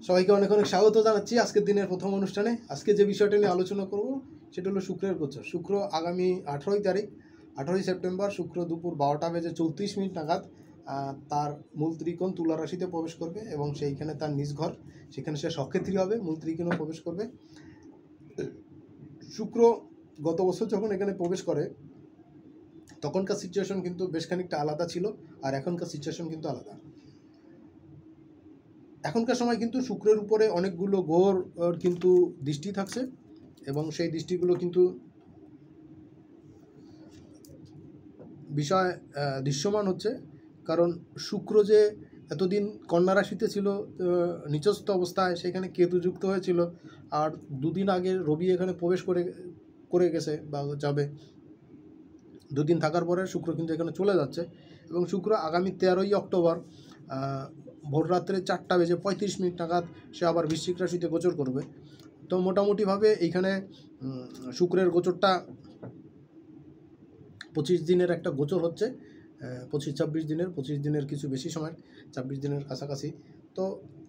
সবাইকে অনেক অনেক স্বাগত জানাচ্ছি আজকের দিনের প্রথম অনুষ্ঠানে। আজকে যে বিষয়টা নিয়ে আলোচনা করব সেটা হলো শুক্রের গোচর। শুক্র আগামী 18 সেপ্টেম্বর শুক্র দুপুর 12:34 নাগাদ তার মূল ত্রিকোণ তুলা রাশিতে প্রবেশ করবে এবং সেইখানে তার নিজ ঘর, সেখানে সে সক্ষেত্রী হবে, মূল ত্রিকোণে প্রবেশ করবে। শুক্র গত বছর যখন এখানে প্রবেশ করে তখনকার সিচুয়েশন কিন্তু বেশ খানিকটা আলাদা ছিল, আর এখনকার সিচুয়েশন কিন্তু আলাদা। এখনকার সময় কিন্তু শুক্রের উপরে অনেকগুলো গ্রহর কিন্তু দৃষ্টি থাকছে এবং সেই দৃষ্টিগুলো কিন্তু বিষয় দৃশ্যমান হচ্ছে। কারণ শুক্র যে এতদিন কন্যা রাশিতে ছিল নিচস্থ অবস্থায়, সেখানে কেতু যুক্ত হয়েছিল, আর দুদিন আগে রবি এখানে প্রবেশ করে গেছে বা যাবে। দুদিন থাকার পরে শুক্র কিন্তু এখানে চলে যাচ্ছে এবং শুক্র আগামী 13ই অক্টোবর ভোর রাত্রে 4:35 নাগাদ সে আবার বৃশ্চিক রাশিতে গোচর করবে। তো মোটামুটিভাবে এইখানে শুক্রের গোচরটা 25 দিনের একটা গোচর হচ্ছে, 25 দিনের কিছু বেশি সময়, 26 দিনের কাছাকাছি। তো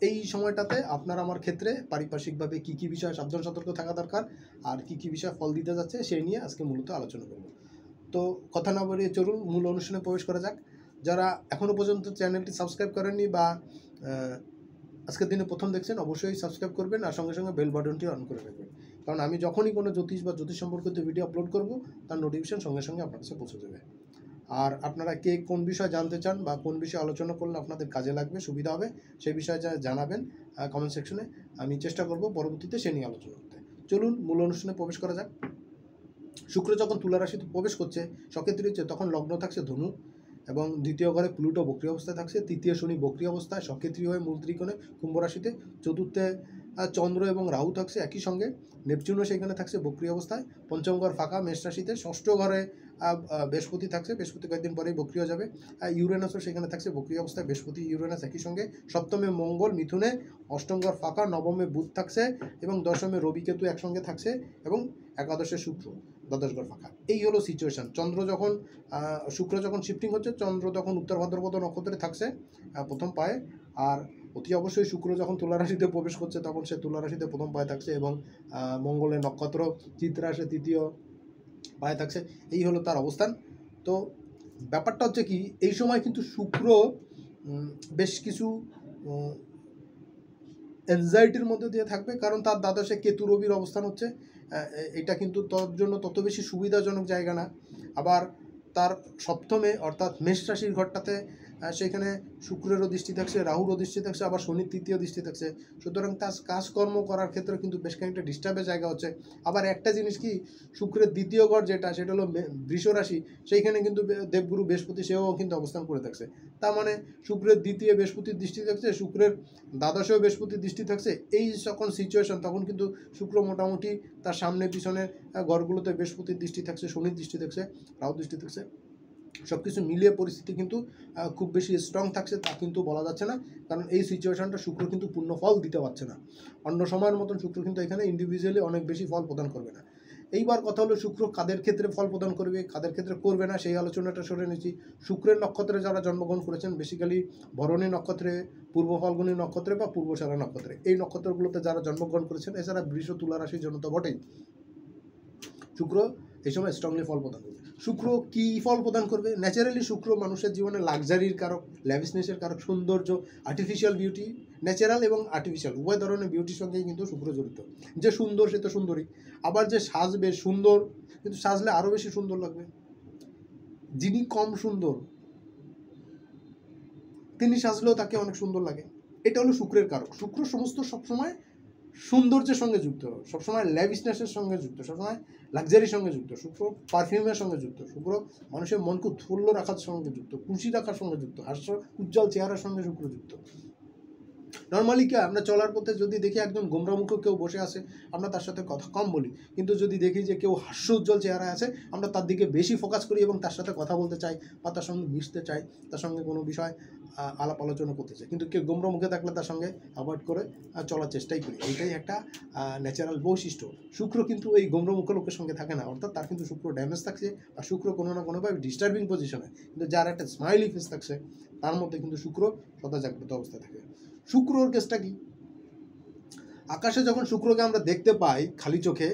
এই সময়টাতে আপনার আমার ক্ষেত্রে পারিপার্শ্বিকভাবে কী কী বিষয়ে সাবধান সতর্ক থাকা দরকার আর কী কী বিষয় ফল দিতে যাচ্ছে সেই নিয়ে আজকে মূলত আলোচনা করব। তো কথা না বাড়িয়ে চলুন মূল অনুষ্ঠানে প্রবেশ করা যাক। যারা এখনও পর্যন্ত চ্যানেলটি সাবস্ক্রাইব করেননি বা আজকের দিনে প্রথম দেখছেন, অবশ্যই সাবস্ক্রাইব করবেন আর সঙ্গে সঙ্গে বেল বাটনটি অন করে রাখবেন, কারণ আমি যখনই কোনো জ্যোতিষ বা জ্যোতিষ সম্পর্কিত ভিডিও আপলোড করব তার নোটিফিকেশন সঙ্গে সঙ্গে আপনার কাছে পৌঁছে যাবে। আর আপনারা কে কোন বিষয় জানতে চান বা কোন বিষয়ে আলোচনা করলে আপনাদের কাজে লাগবে, সুবিধা হবে, সেই বিষয়ে জানাবেন কমেন্ট সেকশনে। আমি চেষ্টা করব পরবর্তীতে সে নিয়ে আলোচনা করতে। চলুন মূল অনুষ্ঠানে প্রবেশ করা যাক। শুক্র যখন তুলা রাশিতে প্রবেশ করছে, সক্ষেত্রী হচ্ছে, তখন লগ্ন থাকছে ধনু এবং দ্বিতীয় ঘরে প্লুটো বক্রী অবস্থায় থাকছে, তৃতীয় শনি বক্রী অবস্থায় সক্ষেত্রী হয়ে মূল ত্রিকোণে কুম্ভ রাশিতে, চতুর্থে চন্দ্র এবং রাহু থাকছে একই সঙ্গে, নেপচুনও সেখানে থাকছে বক্রী অবস্থায়, পঞ্চম ঘর ফাঁকা মেষ রাশিতে, ষষ্ঠ ঘরে বৃহস্পতি থাকছে, বৃহস্পতি কয়েকদিন পরেই বক্রী হয়ে যাবে, ইউরেনাসও সেখানে থাকছে বক্রী অবস্থায়, বৃহস্পতি ইউরেনাস একই সঙ্গে, সপ্তমে মঙ্গল মিথুনে, অষ্টম ঘর ফাঁকা, নবমে বুধ থাকছে এবং দশমে রবি কেতু একসঙ্গে থাকছে এবং একাদশে শুক্র, দ্বাদশ ঘর ফাঁকা। এই হলো সিচুয়েশান। শুক্র যখন শিফটিং হচ্ছে, চন্দ্র তখন উত্তর ভাদ্রপদ নক্ষত্রে থাকছে প্রথম পায়ে, আর অতি অবশ্যই শুক্র যখন তুলা রাশিতে প্রবেশ করছে তখন সে তুলা রাশিতে প্রথম পায়ে থাকছে এবং মঙ্গলের নক্ষত্র চিত্রাসে তৃতীয় পায়ে থাকছে। এই হলো তার অবস্থান। তো ব্যাপারটা হচ্ছে কি, এই সময় কিন্তু শুক্র বেশ কিছু অ্যাংজাইটির মধ্যে দিয়ে থাকবে, কারণ তার দ্বাদশে কেতু রবির অবস্থান হচ্ছে। এটা কিন্তু তোর জন্য তত বেশি সুবিধাজনক জায়গা না। আবার তার সপ্তমে অর্থাৎ মেষ রাশির ঘরটাতে সেখানে শুক্রেরও দৃষ্টি থাকছে, রাহুরও দৃষ্টি থাকছে, আবার শনির তৃতীয় দৃষ্টি থাকছে। সুতরাং তার কাজকর্ম করার ক্ষেত্রে কিন্তু বেশ খানিকটা ডিস্টার্বের জায়গা হচ্ছে। আবার একটা জিনিস কি, শুক্রের দ্বিতীয় ঘর যেটা, সেটা হলো বৃষ রাশি, সেইখানে কিন্তু দেবগুরু বৃহস্পতি সেও কিন্তু অবস্থান করে থাকছে। তার মানে শুক্রের দ্বিতীয় বৃহস্পতির দৃষ্টি থাকছে, শুক্রের দ্বাদশেও বৃহস্পতির দৃষ্টি থাকছে। এই যখন সিচুয়েশন, তখন কিন্তু শুক্র মোটামুটি তার সামনে পিছনে ঘরগুলোতে বৃহস্পতির দৃষ্টি থাকছে, শনির দৃষ্টি থাকছে, রাহু দৃষ্টি থাকছে। সব কিছু মিলিয়ে পরিস্থিতি কিন্তু খুব বেশি স্ট্রং থাকছে তা কিন্তু বলা যাচ্ছে না, কারণ এই সিচুয়েশনটা শুক্র কিন্তু পূর্ণ ফল দিতে পারছে না। অন্য সময়ের মতন শুক্র কিন্তু এখানে ইন্ডিভিজুয়ালি অনেক বেশি ফল প্রদান করবে না। এইবার কথা হলো শুক্র কাদের ক্ষেত্রে ফল প্রদান করবে, কাদের ক্ষেত্রে করবে না, সেই আলোচনাটা সরে নিচ্ছি। শুক্রের নক্ষত্রে যারা জন্মগ্রহণ করেছেন, বেসিক্যালি ভরণী নক্ষত্রে, পূর্ব ফাল্গুনী নক্ষত্রে বা পূর্বশারা নক্ষত্রে, এই নক্ষত্রগুলোতে যারা জন্মগ্রহণ করেছেন, এছাড়া বৃষ তুলা রাশির জন্য তো বটেই, শুক্র এই সময় স্ট্রংলি ফল প্রদান করবে। শুক্র কী ফল প্রদান করবে? ন্যাচারালি শুক্র মানুষের জীবনে লাক্সারির কারক, ল্যাভিশনেসের কারক, সৌন্দর্য, আর্টিফিশিয়াল বিউটি, ন্যাচারাল এবং আর্টিফিশিয়াল উভয় ধরনের বিউটির সঙ্গেই কিন্তু শুক্র জড়িত। যে সুন্দর সে তো সুন্দরী, আবার যে সাজবে সুন্দর, কিন্তু সাজলে আরও বেশি সুন্দর লাগবে। যিনি কম সুন্দর তিনি সাজলেও তাকে অনেক সুন্দর লাগে। এটা হলো শুক্রের কারক। শুক্র সমস্ত সবসময় সৌন্দর্যের সঙ্গে যুক্ত, সবসময় ল্যাভিশনেসের সঙ্গে যুক্ত, সবসময় লাক্সারির সঙ্গে যুক্ত, শুক্র পারফিউমের সঙ্গে যুক্ত, শুক্র মানুষের মনকে উৎফুল্ল রাখার সঙ্গে যুক্ত, খুশি রাখার সঙ্গে যুক্ত, হাস্য উজ্জ্বল চেহারার সঙ্গে শুক্র যুক্ত। নর্মালি কি আমরা চলার পথে যদি দেখি একজন গোমরামুখ কেউ বসে আছে, আমরা তার সাথে কথা কম বলি, কিন্তু যদি দেখি যে কেউ হাস্য উজ্জ্বল চেহারায় আছে, আমরা তার দিকে বেশি ফোকাস করি এবং তার সাথে কথা বলতে চাই বা তার সঙ্গে মিশতে চাই, তার সঙ্গে কোনো বিষয় আলাপ আলোচনা করতে চাই। কিন্তু কেউ গোমরামুখে থাকলে তার সঙ্গে অ্যাভয়েড করে চলার চেষ্টাই করি। এইটাই একটা ন্যাচারাল বৈশিষ্ট্য। শুক্র কিন্তু এই গোমরামুখ লোকের সঙ্গে থাকে না, অর্থাৎ তার কিন্তু শুক্র ড্যামেজ থাকছে বা শুক্র কোনো না কোনোভাবে ডিস্টার্বিং পজিশনে, কিন্তু যার একটা স্মাইলি ফেস থাকছে তার মধ্যে কিন্তু শুক্র সদা জাগ্রত অবস্থায় থাকে। শুক্রর কেসটা কি? আকাশে যখন শুক্রকে আমরা দেখতে পাই খালি চোখে,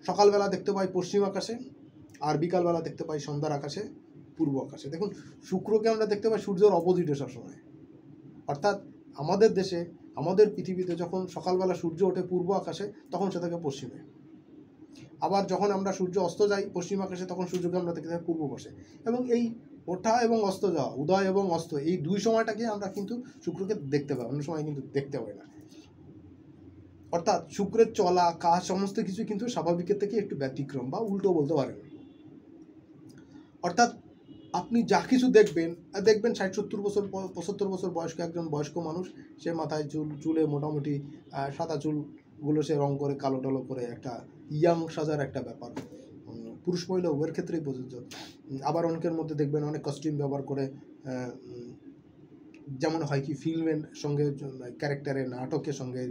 সকালবেলা দেখতে পাই পশ্চিম আকাশে, আর বিকালবেলা দেখতে পাই সন্ধ্যার আকাশে পূর্ব আকাশে। দেখুন, শুক্রকে আমরা দেখতে পাই সূর্যের অপোজিটে সবসময়। অর্থাৎ আমাদের দেশে, আমাদের পৃথিবীতে যখন সকালবেলা সূর্য ওঠে পূর্ব আকাশে, তখন সে থাকে পশ্চিমে। আবার যখন আমরা সূর্য অস্ত যাই পশ্চিম আকাশে, তখন সূর্যকে আমরা দেখতে পাই পূর্ব পাশে। এবং এই ওঠা এবং অস্ত যাওয়া, উদয় এবং অস্ত, এই দুই সময়টাকে আমরা কিন্তু শুক্রকে দেখতে পাই, অন্য সময় কিন্তু দেখতে পাই না। অর্থাৎ শুক্রের চলা কাজ সমস্ত কিছু কিন্তু স্বাভাবিকের থেকে একটু ব্যতিক্রম বা উল্টো বলতে পারেন। অর্থাৎ আপনি যা কিছু দেখবেন 60-70 বছর 75 বছর বয়স্ক একজন বয়স্ক মানুষ, সে মাথায় চুলে মোটামুটি সাদা চুলগুলো সে রং করে কালো টালো করে একটা ইয়াং সাজার একটা ব্যাপার, পুরুষ মহিলা উভয়ের ক্ষেত্রেই প্রযোজ্য। আবার অনেকের মধ্যে দেখবেন অনেক কস্টিউম ব্যবহার করে, যেমন হয় কি ফিল্মের সঙ্গে, ক্যারেক্টারে, নাটকের সঙ্গে,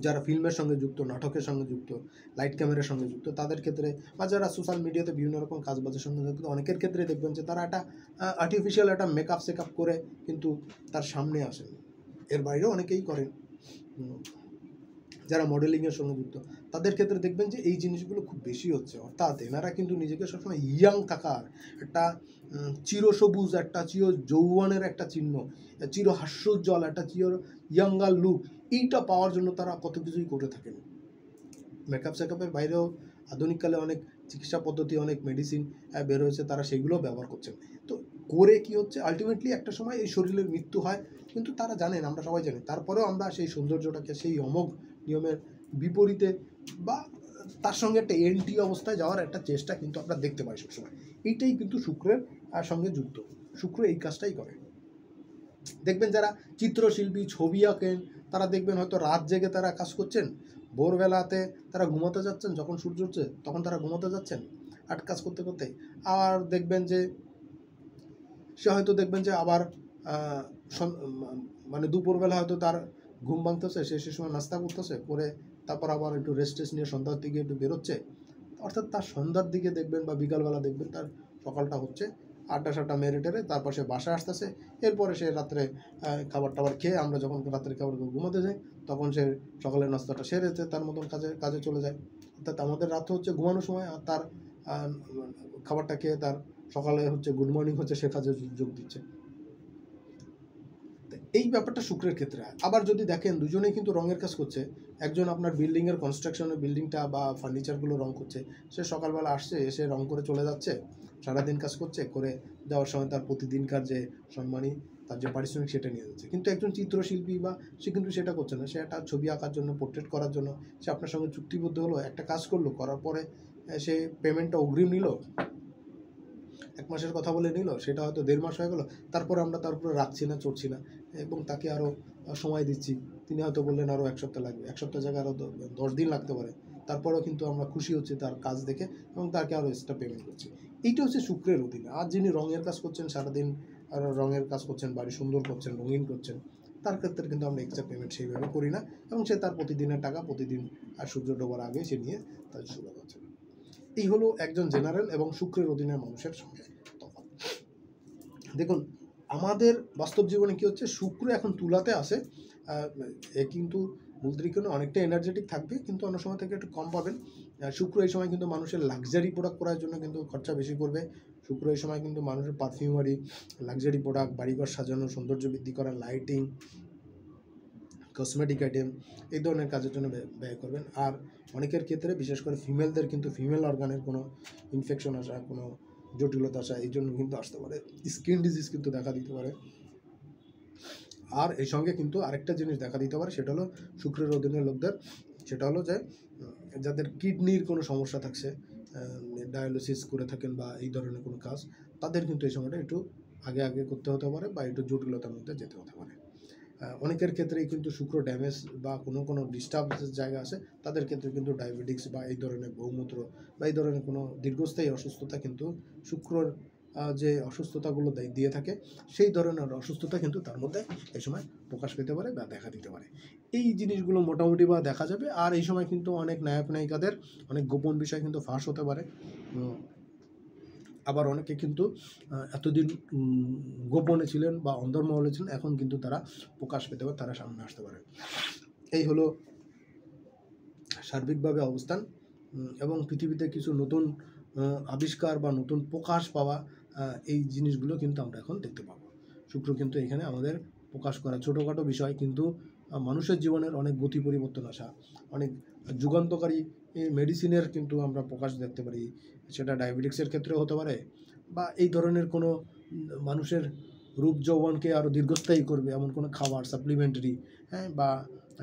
যারা ফিল্মের সঙ্গে যুক্ত, নাটকের সঙ্গে যুক্ত, লাইট ক্যামেরার সঙ্গে যুক্ত, তাদের ক্ষেত্রে, বা যারা সোশ্যাল মিডিয়াতে বিভিন্ন রকম কাজবাজের সঙ্গে যুক্ত, অনেকের ক্ষেত্রে দেখবেন যে তারা একটা আর্টিফিশিয়াল একটা মেকআপ সেকআপ করে কিন্তু তার সামনে আসেন। এর বাইরেও অনেকেই করেন। যারা মডেলিংয়ের সঙ্গে যুক্ত, তাদের ক্ষেত্রে দেখবেন যে এই জিনিসগুলো খুব বেশি হচ্ছে। অর্থাৎ এনারা কিন্তু নিজেকে সবসময় ইয়াং থাকার একটা চিরসবুজ, একটা চির যৌবনের একটা চিহ্ন, চির হাস্যোজ্জ্বল একটা চির ইয়াঙ্গার লুক, এইটা পাওয়ার জন্য তারা কত কিছুই করে থাকেন। মেকআপ সেকআপের বাইরেও আধুনিককালে অনেক চিকিৎসা পদ্ধতি, অনেক মেডিসিন বের হয়েছে, তারা সেগুলো ব্যবহার করছেন। তো করে কি হচ্ছে, আলটিমেটলি একটা সময় এই শরীরের মৃত্যু হয়, কিন্তু তারা জানেন, আমরা সবাই জানি, তারপরেও আমরা সেই সৌন্দর্যটাকে সেই অমোঘ নিয়মের বিপরীতে বা তার সঙ্গে একটা এন্টি অবস্থায় যাওয়ার একটা চেষ্টা কিন্তু আমরা দেখতে পাই সবসময়। এইটাই কিন্তু শুক্রের সঙ্গে যুক্ত। শুক্র এই কাজটাই করে। দেখবেন যারা চিত্রশিল্পী, ছবি আঁকেন, তারা দেখবেন হয়তো রাত জেগে তারা কাজ করছেন, ভোরবেলাতে তারা ঘুমোতে যাচ্ছেন, যখন সূর্য উঠছে তখন তারা ঘুমোতে যাচ্ছেন আর্ট কাজ করতে করতে। আর দেখবেন যে সে হয়তো দেখবেন যে আবার মানে দুপুরবেলা হয়তো তার ঘুম ভাঙতেছে, সে সময় নাস্তা করতেছে, করে তারপর আবার একটু রেস্ট নিয়ে সন্ধ্যার দিকে একটু বেরোচ্ছে। অর্থাৎ তার সন্ধ্যার দিকে দেখবেন বা বিকালবেলা দেখবেন তার সকালটা হচ্ছে, আড্ডা সাড্ডা মেরে টেরে তারপর সে বাসায় আসতেছে। এরপরে সে রাত্রে খাবার টাবার খেয়ে, আমরা যখন রাত্রে খাবার ঘুমোতে যাই, তখন সে সকালের নাস্তাটা সেরেছে, তার মতন কাজে চলে যায়। অর্থাৎ আমাদের রাত হচ্ছে ঘুমানোর সময়, আর তার খাবারটা খেয়ে তার সকালে হচ্ছে গুড মর্নিং হচ্ছে, সে কাজে যোগ দিচ্ছে। এই ব্যাপারটা শুক্রের ক্ষেত্রে হয়। আবার যদি দেখেন দুজনেই কিন্তু রঙের কাজ করছে, একজন আপনার বিল্ডিংয়ের কনস্ট্রাকশনের বিল্ডিংটা বা ফার্নিচারগুলো রং করছে, সে সকালবেলা আসছে, এসে রং করে চলে যাচ্ছে, সারাদিন কাজ করছে, করে যাওয়ার সময় তার প্রতিদিনকার যে সম্মানী, তার যে পারিশ্রমিক, সেটা নিয়ে যাচ্ছে। কিন্তু একজন চিত্রশিল্পী বা সে কিন্তু সেটা করছে না, সে একটা ছবি আঁকার জন্য, পোর্ট্রেট করার জন্য সে আপনার সঙ্গে চুক্তিবদ্ধ হলো, একটা কাজ করলো, করার পরে সে পেমেন্টটা অগ্রিম নিল, 1 মাসের কথা বলে নিল, সেটা হয়তো 1.5 মাস হয়ে গেল, তারপরে আমরা তার উপরে রাখছি না, চড়ছি না, এবং তাকে আরও সময় দিচ্ছি। তিনি হয়তো বললেন আরও 1 সপ্তাহ লাগবে, 1 সপ্তাহ জায়গায় আরও 10 দিন লাগতে পারে, তারপরেও কিন্তু আমরা খুশি হচ্ছি তার কাজ দেখে, এবং তাকে আরও এক্সট্রা পেমেন্ট করছি। এইটা হচ্ছে শুক্রের অধীনে। আর যিনি রঙের কাজ করছেন, সারাদিন আর রঙের কাজ করছেন, বাড়ি সুন্দর করছেন, রঙিন করছেন, তার ক্ষেত্রে কিন্তু আমরা এক্সট্রা পেমেন্ট সেইভাবে করি না, এবং সে তার প্রতিদিনের টাকা প্রতিদিন আর সূর্য ডোবার আগে সে নিয়ে তার শুরু করছে। এই হলো একজন জেনারেল এবং শুক্রের অধীনের মানুষের সঙ্গে তফাৎ। দেখুন, আমাদের বাস্তব জীবনে কি হচ্ছে, শুক্র এখন তুলাতে আসে, এ কিন্তু মূলত্রিকোণে অনেকটা এনার্জেটিক থাকবে, কিন্তু অন্য সময় থেকে একটু কম পাবেন। শুক্র এই সময় কিন্তু মানুষের লাক্সারি প্রোডাক্ট করার জন্য কিন্তু খরচা বেশি করবে। শুক্র এই সময় কিন্তু মানুষের পারফিউমারি, লাক্সারি প্রোডাক্ট, বাড়িঘর সাজানো, সৌন্দর্য বৃদ্ধি করা, লাইটিং, কসমেটিক আইটেম, এই ধরনের কাজের জন্য ব্যয় করবেন। আর অনেকের ক্ষেত্রে, বিশেষ করে ফিমেলদের কিন্তু ফিমেল অর্গানের কোনো ইনফেকশন আসা, কোনো জটিলতা আসা, এই জন্য কিন্তু আসতে পারে, স্কিন ডিজিজ কিন্তু দেখা দিতে পারে। আর এই সঙ্গে কিন্তু আরেকটা জিনিস দেখা দিতে পারে, সেটা হলো শুক্রের অধীনের লোকদের, সেটা হলো যে যাদের কিডনির কোনো সমস্যা থাকছে, ডায়ালিসিস করে থাকেন বা এই ধরনের কোনো কাজ, তাদের কিন্তু এই সময়টা একটু আগে করতে হতে পারে, বা একটু জটিলতার মধ্যে যেতে হতে পারে। অনেকের ক্ষেত্রেই কিন্তু শুক্র ড্যামেজ বা কোনো ডিস্টার্বের জায়গা আছে, তাদের ক্ষেত্রে কিন্তু ডায়াবেটিক্স বা এই ধরনের বহুমূত্র বা এই ধরনের কোনো দীর্ঘস্থায়ী অসুস্থতা কিন্তু শুক্রর যে অসুস্থতাগুলো দিয়ে থাকে, সেই ধরনের অসুস্থতা কিন্তু তার মধ্যে এই সময় প্রকাশ পেতে পারে বা দেখা দিতে পারে। এই জিনিসগুলো মোটামুটি বা দেখা যাবে। আর এই সময় কিন্তু অনেক নায়ক নায়িকাদের অনেক গোপন বিষয় কিন্তু ফাঁস হতে পারে। আবার অনেকে কিন্তু এতদিন গোপনে ছিলেন বা অন্দরমহলে ছিলেন, এখন কিন্তু তারা প্রকাশ পেতে পারে, তারা সামনে আসতে পারে। এই হলো সার্বিকভাবে অবস্থান। এবং পৃথিবীতে কিছু নতুন আবিষ্কার বা নতুন প্রকাশ পাওয়া, এই জিনিসগুলো কিন্তু আমরা এখন দেখতে পাবো। শুক্র কিন্তু এখানে আমাদের প্রকাশ করা ছোটোখাটো বিষয়, কিন্তু মানুষের জীবনের অনেক গতি পরিবর্তন আসা, অনেক যুগান্তকারী মেডিসিনের কিন্তু আমরা প্রকাশ দেখতে পারি। সেটা ডায়াবেটিক্সের ক্ষেত্রেও হতে পারে, বা এই ধরনের কোনো মানুষের রূপ যৌবনকে আরও দীর্ঘস্থায়ী করবে এমন কোনো খাবার, সাপ্লিমেন্টারি, হ্যাঁ, বা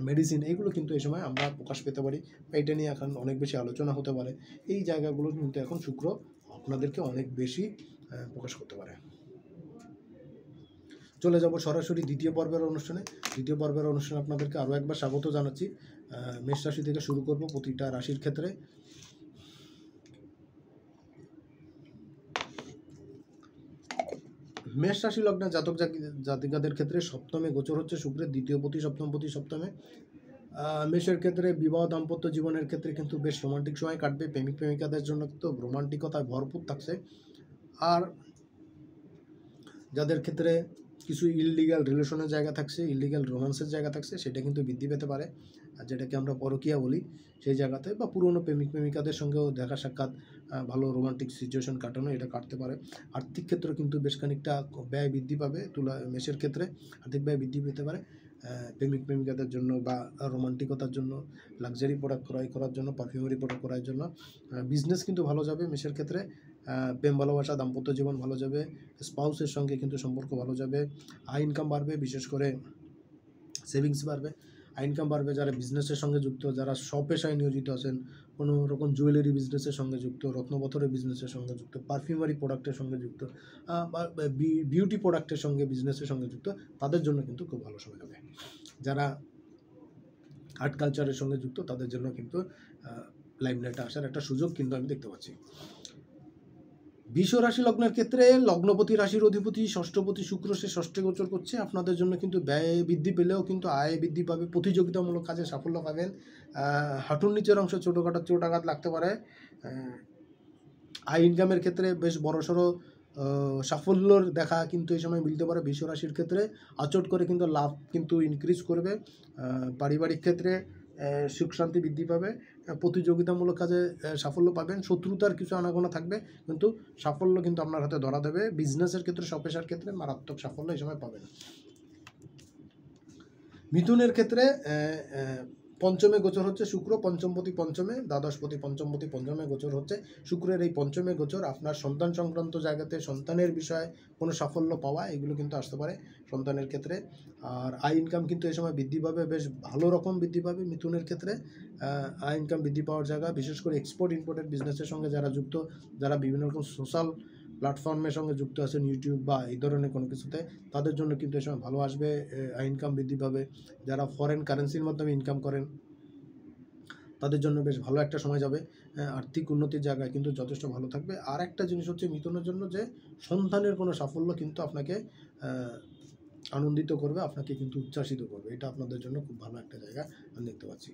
মেডিসিন, এইগুলো কিন্তু এই সময় আমরা প্রকাশ পেতে পারি। এটা নিয়ে এখন অনেক বেশি আলোচনা হতে পারে। এই জায়গাগুলো কিন্তু এখন শুক্র আপনাদেরকে অনেক বেশি প্রকাশ করতে পারে। চলে যাব সরাসরি দ্বিতীয় পর্বের অনুষ্ঠানে। দ্বিতীয় পর্বের অনুষ্ঠানে আপনাদেরকে আরও একবার স্বাগত জানাচ্ছি। মেষ রাশি থেকে শুরু করব প্রতিটা রাশির ক্ষেত্রে। মেষ রাশি লগ্নের জাতক জাতিকাদের ক্ষেত্রে সপ্তমে গোচর হচ্ছে শুক্রের, দ্বিতীয় পতি সপ্তম পতি সপ্তমে। মেষের ক্ষেত্রে বিবাহ দাম্পত্য জীবনের ক্ষেত্রে কিন্তু বেশ রোমান্টিক সময় কাটবে। প্রেমিক প্রেমিকাদের জন্য তো রোমান্টিকতায় ভরপুর থাকছে। আর যাদের ক্ষেত্রে কিছু ইললিগাল রিলেশনের জায়গা থাকছে, ইললিগাল রোমান্সের জায়গা থাকছে, সেটা কিন্তু বৃদ্ধি পেতে পারে। আর যেটাকে আমরা পরকীয়া বলি, সেই জায়গাতে বা পুরনো প্রেমিক প্রেমিকাদের সঙ্গেও দেখা সাক্ষাৎ, ভালো রোমান্টিক সিচুয়েশন কাটানো, এটা কাটতে পারে। আর্থিক ক্ষেত্রে কিন্তু বেশ খানিকটা ব্যয় বৃদ্ধি পাবে। মেষের ক্ষেত্রে আর্থিক ব্যয় বৃদ্ধি পেতে পারে। প্রেমিক প্রেমিকাদের জন্য বা রোমান্টিকতার জন্য, লাক্সারি প্রোডাক্ট ক্রয় করার জন্য, পারফিউমারি প্রোডাক্ট করার জন্য। বিজনেস কিন্তু ভালো যাবে মেষের ক্ষেত্রে। প্রেম ভালোবাসা দাম্পত্য জীবন ভালো যাবে। স্পাউসের সঙ্গে কিন্তু সম্পর্ক ভালো যাবে। আয় ইনকাম বাড়বে, বিশেষ করে সেভিংস বাড়বে। আয় ইনকাম বাড়বে যারা বিজনেসের সঙ্গে যুক্ত, যারা স্বপেশায় নিয়োজিত আছেন, কোনো রকম জুয়েলারি বিজনেসের সঙ্গে যুক্ত, রত্নপাথরের বিজনেসের সঙ্গে যুক্ত, পারফিউমারি প্রোডাক্টের সঙ্গে যুক্ত, বা বিউটি প্রোডাক্টের সঙ্গে বিজনেসের সঙ্গে যুক্ত, তাদের জন্য কিন্তু খুব ভালো সময় হবে। যারা আর্ট কালচারের সঙ্গে যুক্ত, তাদের জন্য কিন্তু লাইমলাইটে আসার একটা সুযোগ কিন্তু আমি দেখতে পাচ্ছি। বৃষ রাশি লগ্নের ক্ষেত্রে লগ্নপতি রাশির অধিপতি ষষ্ঠপতি শুক্র, সে ষষ্ঠে গোচর করছে। আপনাদের জন্য কিন্তু ব্যয় বৃদ্ধি পেলেও কিন্তু আয় বৃদ্ধি পাবে, প্রতিযোগিতামূলক কাজে সাফল্য পাবেন। হাঁটুর নিচের অংশে ছোটোখাটো চোটাঘাত লাগতে পারে। আয় ইনকামের ক্ষেত্রে বেশ বড়সড় সাফল্যর দেখা কিন্তু এই সময় মিলতে পারে বৃষ রাশির ক্ষেত্রে। আচট করে কিন্তু লাভ কিন্তু ইনক্রিজ করবে। পারিবারিক ক্ষেত্রে সুখ শান্তি বৃদ্ধি পাবে। প্রতিযোগিতামূলক কাজে সাফল্য পাবেন। শত্রুতার কিছু আনাগোনা থাকবে, কিন্তু সাফল্য কিন্তু আপনার হাতে ধরা দেবে। বিজনেসের ক্ষেত্রে, স্বপেশার ক্ষেত্রে মারাত্মক সাফল্য এই সময় পাবেন। মিথুনের ক্ষেত্রে পঞ্চমে গোচর হচ্ছে শুক্র, পঞ্চমপতি পঞ্চমে, দ্বাদশপতি পঞ্চমপতি পঞ্চমে গোচর হচ্ছে। শুক্রের এই পঞ্চমে গোচর আপনার সন্তান সংক্রান্ত জায়গাতে, সন্তানের বিষয়ে কোনো সাফল্য পাওয়া, এগুলো কিন্তু আসতে পারে সন্তানের ক্ষেত্রে। আর আয় ইনকাম কিন্তু এই সময় বৃদ্ধি পাবে, বেশ ভালো রকম বৃদ্ধি পাবে মিথুনের ক্ষেত্রে। আয় ইনকাম বৃদ্ধি পাওয়ার জায়গা, বিশেষ করে এক্সপোর্ট ইম্পোর্টের বিজনেসের সঙ্গে যারা যুক্ত, যারা বিভিন্ন রকম সোশ্যাল প্ল্যাটফর্মের সঙ্গে যুক্ত আছেন, ইউটিউব বা এই ধরনের কোনো কিছুতে, তাদের জন্য কিন্তু এই সময় ভালো আসবে। আয় ইনকাম বৃদ্ধি পাবে। যারা ফরেন কারেন্সির মাধ্যমে ইনকাম করেন, তাদের জন্য বেশ ভালো একটা সময় যাবে। আর্থিক উন্নতির জায়গায় কিন্তু যথেষ্ট ভালো থাকবে। আর একটা জিনিস হচ্ছে মিথুনের জন্য, যে সন্তানের কোনো সাফল্য কিন্তু আপনাকে আনন্দিত করবে, আপনাকে কিন্তু উচ্ছ্বাসিত করবে। এটা আপনাদের জন্য খুব ভালো একটা জায়গা আমি দেখতে পাচ্ছি।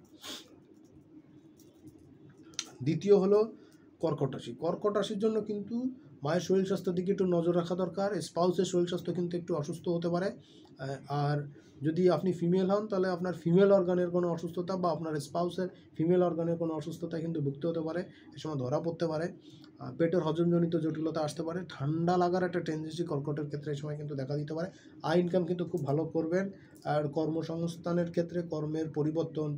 দ্বিতীয় হলো কর্কট রাশি। কর্কট রাশির জন্য কিন্তু মায়ের শরীর স্বাস্থ্যের দিকে একটু নজর রাখা দরকার। স্পাউসের শরীর স্বাস্থ্য কিন্তু একটু অসুস্থ হতে পারে। আর যদি আপনি ফিমেল হন, তাহলে আপনার ফিমেল অর্গানের কোনো অসুস্থতা বা আপনার স্পাউসের ফিমেল অর্গানের কোনো অসুস্থতা কিন্তু ভুগতে হতে পারে, এ সময় ধরা পড়তে পারে। পেটের হজমজনিত জটিলতা আসতে পারে। ঠান্ডা লাগার একটা টেন্ডেন্সি কর্কটের ক্ষেত্রে এই সময় কিন্তু দেখা দিতে পারে। আয় ইনকাম কিন্তু খুব ভালো করবেন। আর কর্মসংস্থানের ক্ষেত্রে কর্মের পরিবর্তন,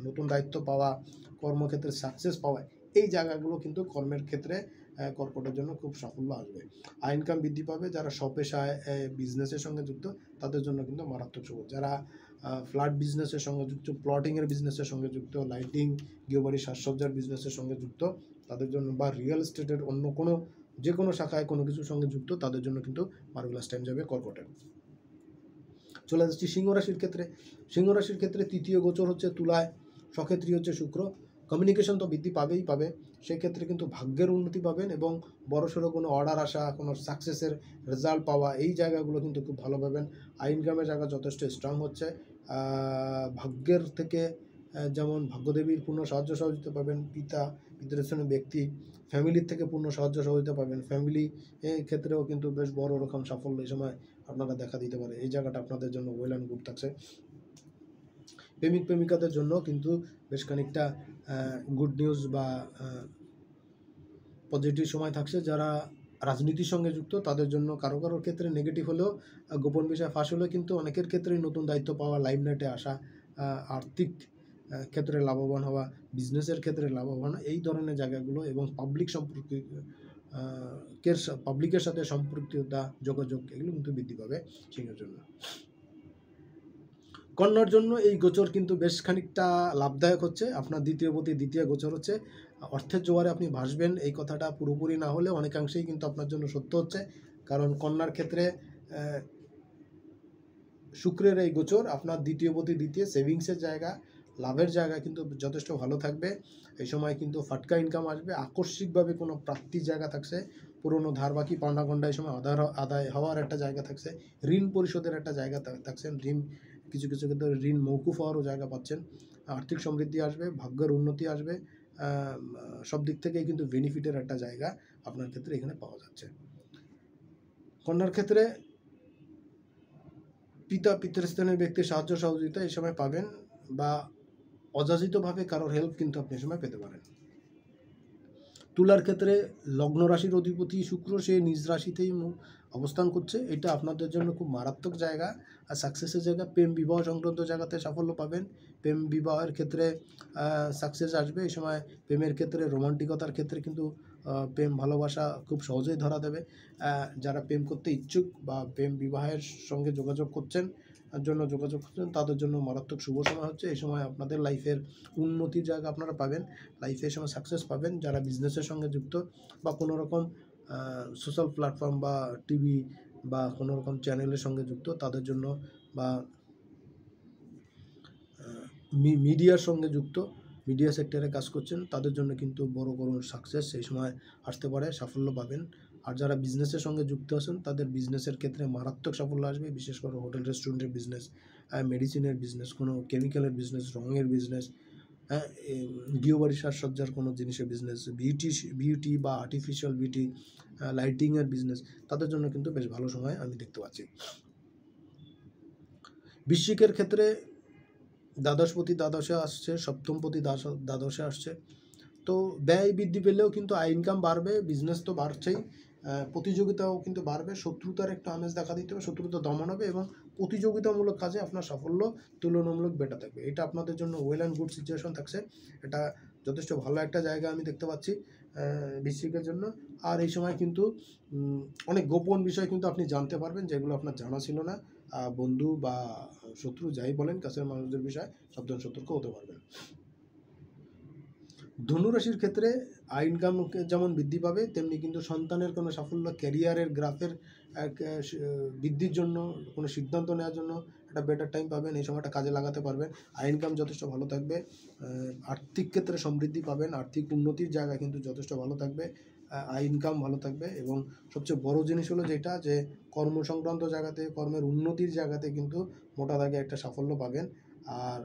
নতুন দায়িত্ব পাওয়া, কর্মক্ষেত্রে সাকসেস পাওয়া, এই জায়গাগুলো কিন্তু কর্মের ক্ষেত্রে কর্কটের জন্য খুব সাফল্য আসবে। আয় ইনকাম বৃদ্ধি পাবে। যারা স্বপেশায় বিজনেসের সঙ্গে যুক্ত, তাদের জন্য কিন্তু মারাত্মক শুভ। যারা ফ্ল্যাট বিজনেসের সঙ্গে যুক্ত, প্লটিংয়ের বিজনেসের সঙ্গে যুক্ত, লাইটিং, গৃহবাড়ির সাজসজ্জার বিজনেসের সঙ্গে যুক্ত, তাদের জন্য, বা রিয়েল এস্টেটের অন্য কোনো যে কোনো শাখায় কোনো কিছুর সঙ্গে যুক্ত, তাদের জন্য কিন্তু মার্ভেলাস টাইম যাবে কর্কটের। চলে যাচ্ছি সিংহ রাশির ক্ষেত্রে। সিংহ রাশির ক্ষেত্রে তৃতীয় গোচর হচ্ছে তুলায়, সক্ষেত্রী হচ্ছে শুক্র। কমিউনিকেশন তো বৃদ্ধি পাবেই পাবে, সেক্ষেত্রে কিন্তু ভাগ্যের উন্নতি পাবেন এবং বড়সড় কোনো অর্ডার আসা, কোনো সাকসেসের রেজাল্ট পাওয়া, এই জায়গাগুলো কিন্তু খুব ভালো পাবেন। আয় ইনকামের জায়গা যথেষ্ট স্ট্রং হচ্ছে। ভাগ্যের থেকে যেমন ভাগ্যদেবীর পূর্ণ সাহায্য সহযোগিতা পাবেন, পিতৃস্থানীয় ব্যক্তি, ফ্যামিলির থেকে পূর্ণ সাহায্য সহযোগিতা পাবেন। ফ্যামিলি ক্ষেত্রেও কিন্তু বেশ বড় রকম সাফল্য এই সময় আপনারা দেখা দিতে পারে। এই জায়গাটা আপনাদের জন্য ওয়েল অ্যান্ড গুড থাকছে। প্রেমিক প্রেমিকাদের জন্য কিন্তু বেশ খানিকটা গুড নিউজ বা পজিটিভ সময় থাকছে। যারা রাজনীতির সঙ্গে যুক্ত তাদের জন্য কারো কারোর ক্ষেত্রে নেগেটিভ হলেও, গোপন বিষয় ফাঁস হলেও কিন্তু অনেকের ক্ষেত্রেই নতুন দায়িত্ব পাওয়া, লাইমলাইটে আসা, আর্থিক ক্ষেত্রে লাভবান হওয়া, বিজনেসের ক্ষেত্রে লাভবান হওয়া, এই ধরনের জায়গাগুলো এবং পাবলিকের সাথে সম্পৃক্ততা, যোগাযোগ, এগুলো কিন্তু বৃদ্ধি পাবে সিংহের জন্য। কন্যার জন্য এই গোচর কিন্তু বেশ খানিকটা লাভদায়ক হচ্ছে। আপনার দ্বিতীয় প্রতি দ্বিতীয় গোচর হচ্ছে, অর্থের জোয়ারে আপনি ভাসবেন, এই কথাটা পুরোপুরি না হলেও অনেকাংশেই কিন্তু আপনার জন্য সত্য হচ্ছে। কারণ কন্যার ক্ষেত্রে শুক্রের এই গোচর আপনার দ্বিতীয় প্রতি দ্বিতীয় সেভিংসের জায়গা, লাভের জায়গা কিন্তু যথেষ্ট ভালো থাকবে। এই সময় কিন্তু ফাটকা ইনকাম আসবে, আকস্মিকভাবে কোনো প্রাপ্তির জায়গা থাকছে, পুরনো ধার বাকি পাওনা এই সময় আদায় হওয়ার একটা জায়গা থাকছে, ঋণ পরিশোধের একটা জায়গা থাকছে, কিছু কিছু ক্ষেত্রে ঋণ মৌকুফ হওয়ারও জায়গা পাচ্ছেন, আর্থিক সমৃদ্ধি আসবে, ভাগ্যের উন্নতি আসবে, সব দিক থেকেই কিন্তু বেনিফিটের একটা জায়গা আপনার ক্ষেত্রে এখানে পাওয়া যাচ্ছে। কন্যার ক্ষেত্রে পিতৃস্থানীয় ব্যক্তির সাহায্য সহযোগিতা এই সময় পাবেন, বা অযাচিতভাবে কারোর হেল্প কিন্তু আপনি এই সময় পেতে পারেন। তুলার ক্ষেত্রে লগ্ন রাশির অধিপতি শুক্র, সে নিজ রাশিতেই অবস্থান করছে, এটা আপনাদের জন্য খুব মারাত্মক জায়গা আর সাকসেসের জায়গা। প্রেম বিবাহ সংক্রান্ত জায়গাতে সাফল্য পাবেন, প্রেম বিবাহের ক্ষেত্রে সাকসেস আসবে। এই সময় প্রেমের ক্ষেত্রে, রোমান্টিকতার ক্ষেত্রে কিন্তু প্রেম ভালোবাসা খুব সহজেই ধরা দেবে। যারা প্রেম করতে ইচ্ছুক বা প্রেম বিবাহের সঙ্গে যোগাযোগ করছেন তাদের জন্য মারাত্মক শুভ সময় হচ্ছে। এই সময় আপনাদের লাইফের উন্নতির জায়গা আপনারা পাবেন, লাইফে এই সময় সাকসেস পাবেন। যারা বিজনেসের সঙ্গে যুক্ত বা কোনো রকম সোশ্যাল প্ল্যাটফর্ম বা টিভি বা কোনো রকম চ্যানেলের সঙ্গে যুক্ত তাদের জন্য, বা মিডিয়ার সঙ্গে যুক্ত, মিডিয়া সেক্টরে কাজ করছেন তাদের জন্য কিন্তু বড় সাকসেস সেই সময় আসতে পারে, সাফল্য পাবেন। আর যারা বিজনেসের সঙ্গে যুক্ত আছেন তাদের বিজনেসের ক্ষেত্রে মারাত্মক সাফল্য আসবে, বিশেষ করে হোটেল রেস্টুরেন্টের বিজনেস, মেডিসিনের বিজনেস, কোনো কেমিক্যালের বিজনেস, রঙের বিজনেস, গৃহবাড়ি সাজসজ্জার কোনো জিনিসের বিজনেস, বিউটি বা আর্টিফিশিয়াল বিউটি, লাইটিংয়ের বিজনেস, তাদের জন্য কিন্তু বেশ ভালো সময় আমি দেখতে পাচ্ছি। বৃশ্চিকের ক্ষেত্রে দ্বাদশপতি দ্বাদশে আসছে, সপ্তমপতি দ্বাদশে আসছে, তো ব্যয় বৃদ্ধি পেলেও কিন্তু আয় ইনকাম বাড়বে, বিজনেস তো বাড়ছেই, প্রতিযোগিতাও কিন্তু বাড়বে, শত্রুতার একটা আমেজ দেখা দিতে হবে, শত্রুতা দমন হবে এবং প্রতিযোগিতামূলক কাজে আপনার সাফল্য তুলনামূলক বেটার থাকবে। এটা আপনাদের জন্য ওয়েল অ্যান্ড গুড সিচুয়েশন থাকছে, এটা যথেষ্ট ভালো একটা জায়গা আমি দেখতে পাচ্ছি বৃশ্চিকের জন্য। আর এই সময় কিন্তু অনেক গোপন বিষয় কিন্তু আপনি জানতে পারবেন যেগুলো আপনার জানা ছিল না, বন্ধু বা শত্রু যাই বলেন, কাছের মানুষদের বিষয়ে সাবধান সতর্ক হতে পারবেন। ধনুরাশির ক্ষেত্রে আয় ইনকাম যেমন বৃদ্ধি পাবে, তেমনি কিন্তু সন্তানের কোনো সাফল্য, ক্যারিয়ারের গ্রাফের বৃদ্ধির জন্য কোনো সিদ্ধান্ত নেওয়ার জন্য একটা বেটার টাইম পাবেন, এই সময়টা কাজে লাগাতে পারবেন। আয় ইনকাম যথেষ্ট ভালো থাকবে, আর্থিক ক্ষেত্রে সমৃদ্ধি পাবেন, আর্থিক উন্নতির জায়গা কিন্তু যথেষ্ট ভালো থাকবে, আয় ইনকাম ভালো থাকবে এবং সবচেয়ে বড় জিনিস হলো যেটা, যে কর্ম সংক্রান্ত জায়গাতে, কর্মের উন্নতির জায়গাতে কিন্তু মোটা দাগে একটা সাফল্য পাবেন। আর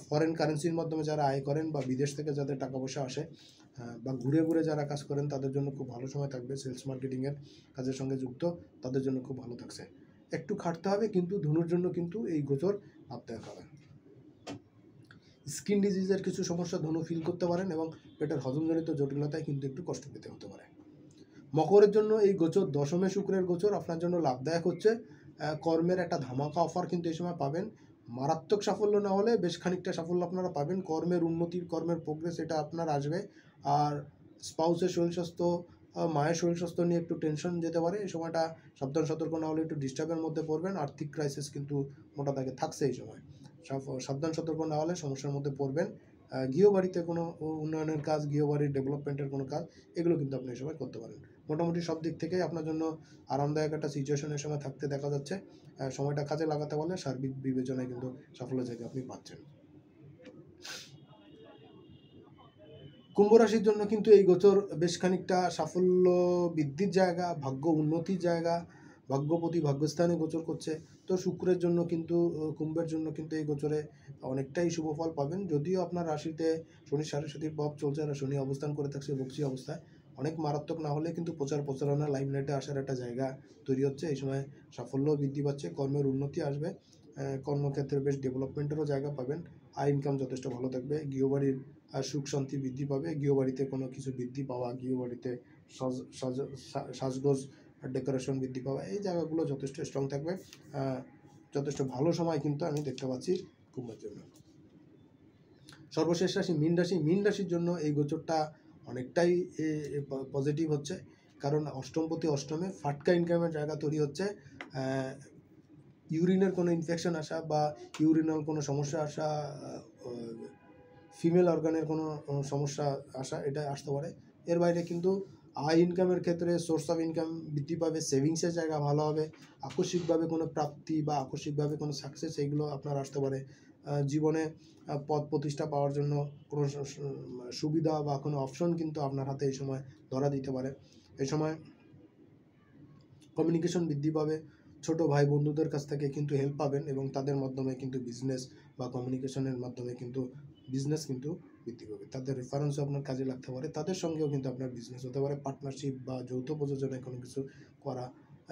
ফরেন কারেন্সির মাধ্যমে যারা আয় করেন বা বিদেশ থেকে যাদের টাকা পয়সা আসে বা ঘুরে ঘুরে যারা কাজ করেন তাদের জন্য খুব ভালো সময় থাকবে। সেলস মার্কেটিংয়ের কাজের সঙ্গে যুক্ত তাদের জন্য খুব ভালো থাকছে, একটু খাটতে হবে কিন্তু ধনুর জন্য কিন্তু এই গোচর লাভদায়ক হবে। স্কিন ডিজিজের কিছু সমস্যা ধনু ফিল করতে পারেন এবং পেটের হজমজনিত জটিলতায় কিন্তু একটু কষ্ট পেতে হতে পারে। মকরের জন্য এই গোচর, দশমে শুক্রের গোচর আপনার জন্য লাভদায়ক হচ্ছে, কর্মের একটা ধামাকা অফার কিন্তু এই সময় পাবেন, মারাত্মক সাফল্য না হলে বেশ খানিকটা সাফল্য আপনারা পাবেন, কর্মের উন্নতি, কর্মের প্রোগ্রেস এটা আপনার আসবে। আর স্পাউসের শরীর স্বাস্থ্য, মায়ের শরীর স্বাস্থ্য নিয়ে একটু টেনশন যেতে পারে, এই সময়টা সাবধান সতর্ক না হলে একটু ডিস্টার্বের মধ্যে পড়বেন, আর্থিক ক্রাইসিস কিন্তু মোটা দাগে থাকছে এই সময়, সাবধান সতর্ক না হলে সমস্যার মধ্যে পড়বেন। গৃহবাড়িতে কোনো উন্নয়নের কাজ, গৃহবাড়ির ডেভেলপমেন্টের কোনো কাজ, এগুলো কিন্তু আপনি এই সময় করতে পারেন। মোটামুটি সব দিক থেকেই আপনার জন্য আরামদায়ক একটা সিচুয়েশনের সময় থাকতে দেখা যাচ্ছে, সময়টা কাজে লাগাতে পারলে সার্বিক বিবেচনায় কিন্তু সাফল্যের জায়গা আপনি পাচ্ছেন। কুম্ভ রাশির জন্য কিন্তু এই গোচর বেশ খানিকটা সাফল্য বৃদ্ধির জায়গা, ভাগ্য উন্নতির জায়গা, ভাগ্যপতি ভাগ্যস্থানে গোচর করছে, তো শুক্রের জন্য কিন্তু কুম্ভের জন্য কিন্তু এই গোচরে অনেকটাই শুভ ফল পাবেন। যদিও আপনার রাশিতে শনি সাড়ে প্রভাব চলছে আর শনি অবস্থান করে থাকছে বক্সি অবস্থায়, অনেক মারাত্মক না হলে কিন্তু প্রচারণা লাইমলাইটে আসার একটা জায়গা তৈরি হচ্ছে, এই সময় সাফল্য বৃদ্ধি পাচ্ছে, কর্মের উন্নতি আসবে, কর্মক্ষেত্রে বেশ ডেভেলপমেন্টেরও জায়গা পাবেন। আয় ইনকাম যথেষ্ট ভালো থাকবে। গৃহবাড়ির সুখ শান্তি বৃদ্ধি পাবে। গৃহবাড়িতে কোনো কিছু বৃদ্ধি পাওয়া, গৃহবাড়িতে সাজগোজ ডেকোরেশন বৃদ্ধি পাওয়া, এই জায়গাগুলো যথেষ্ট স্ট্রং থাকবে। যথেষ্ট ভালো সময় কিন্তু আমি দেখতে পাচ্ছি কুম্ভের জন্য। সর্বশেষ রাশি মীন রাশি। মীন রাশির জন্য এই গোচরটা অনেকটাই পজিটিভ হচ্ছে, কারণ অষ্টমপতি অষ্টমে ফাটকা ইনকামের জায়গা তৈরি হচ্ছে। ইউরিনের কোনো ইনফেকশন আসা বা ইউরিনাল কোনো সমস্যা আসা, ফিমেল অর্গানের কোনো সমস্যা আসা, এটা আসতে পারে। এর বাইরে কিন্তু আয় ইনকামের ক্ষেত্রে সোর্স অফ ইনকাম বৃদ্ধি পাবে, সেভিংসের জায়গা ভালো হবে, আকস্মিকভাবে কোনো প্রাপ্তি বা আকস্মিকভাবে কোনো সাকসেস এইগুলো আপনার আসতে পারে। জীবনে পদ প্রতিষ্ঠা পাওয়ার জন্য কোনো সুবিধা বা কোনো অপশন কিন্তু আপনার হাতে এই সময় ধরা দিতে পারে। এই সময় কমিউনিকেশন বৃদ্ধি পাবে, ছোট ভাই বন্ধুদের কাছ থেকে কিন্তু হেল্প পাবেন এবং তাদের মাধ্যমে কিন্তু বিজনেস বা কমিউনিকেশনের মাধ্যমে কিন্তু বিজনেস কিন্তু বৃদ্ধি পাবে। তাদের রেফারেন্সও আপনার কাজে লাগতে পারে, তাদের সঙ্গেও কিন্তু আপনার বিজনেস হতে পারে। পার্টনারশিপ বা যৌথ প্রযোজনায় কোনো কিছু করা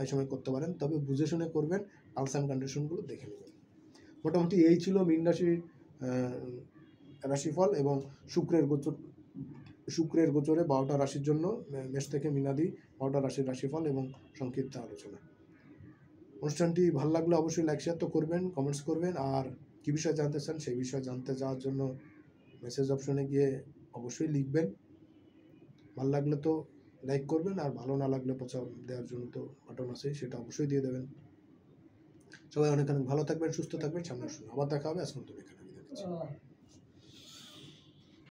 এই সময় করতে পারেন, তবে বুঝে শুনে করবেন, টার্মস অ্যান্ড কন্ডিশনগুলো দেখে নেবেন। মোটামুটি এই ছিল মীন রাশির রাশিফল এবং শুক্রের গোচরে 12টা রাশির জন্য মেষ থেকে মীনাদি 12টা রাশির রাশিফল এবং সংক্ষিপ্ত আলোচনা। অনুষ্ঠানটি ভালো লাগলে অবশ্যই লাইক শেয়ার তো করবেন, কমেন্টস করবেন, আর কী বিষয়ে জানতে চান সেই বিষয়ে জানতে যাওয়ার জন্য মেসেজ অপশনে গিয়ে অবশ্যই লিখবেন। ভালো লাগলে তো লাইক করবেন, আর ভালো না লাগলে পচা দেওয়ার জন্য তো বাটন আছে, সেটা অবশ্যই দিয়ে দেবেন। সবাই অনেক অনেক ভালো থাকবেন, সুস্থ থাকবেন, সামনে আবার দেখা হবে। আজকে তো এখানে বিদায় নিচ্ছি।